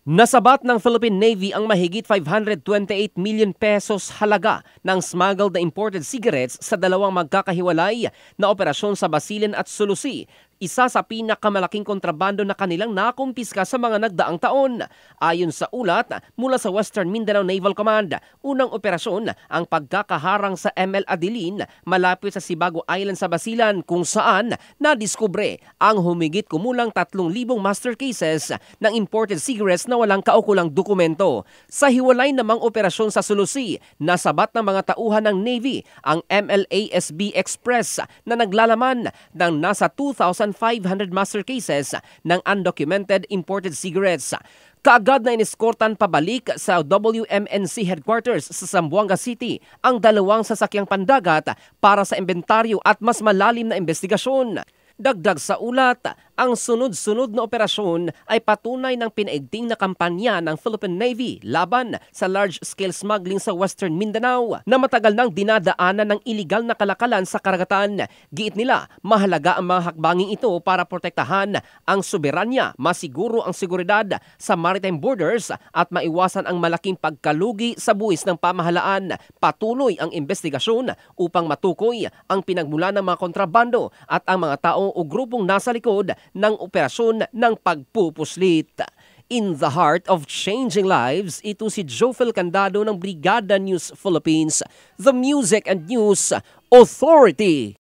Nasabat ng Philippine Navy ang mahigit 528 million pesos halaga ng smuggled na imported cigarettes sa dalawang magkakahiwalay na operasyon sa Basilan at Sulusi, isa sa pinakamalaking kontrabando na kanilang nakumpiska sa mga nagdaang taon. Ayon sa ulat mula sa Western Mindanao Naval Command, unang operasyon ang pagkakaharang sa ML Adeline malapit sa Sibago Island sa Basilan, kung saan nadiskubre ang humigit kumulang 3,000 master cases ng imported cigarettes na walang kaukulang dokumento. Sa hiwalay namang operasyon sa Sulusi, nasabat ng mga tauhan ng Navy ang MLASB Express na naglalaman ng nasa 2,500 master cases ng undocumented imported cigarettes. Kaagad na iniskortan pabalik sa WMNC headquarters sa Zamboanga City ang dalawang sasakyang pandagat para sa inventaryo at mas malalim na investigasyon. Dagdag sa ulat, ang sunod-sunod na operasyon ay patunay ng pinaigting na kampanya ng Philippine Navy laban sa large-scale smuggling sa Western Mindanao na matagal nang dinadaanan ng iligal na kalakalan sa karagatan. Giit nila, mahalaga ang mga hakbanging ito para protektahan ang soberanya, masiguro ang seguridad sa maritime borders at maiwasan ang malaking pagkalugi sa buwis ng pamahalaan. Patuloy ang investigasyon upang matukoy ang pinagmulan ng mga kontrabando at ang mga tao o grupong nasa likod ng operasyon ng pagpupuslit. In the heart of changing lives, ito si Jofel Candado ng Brigada News Philippines, the Music and News Authority.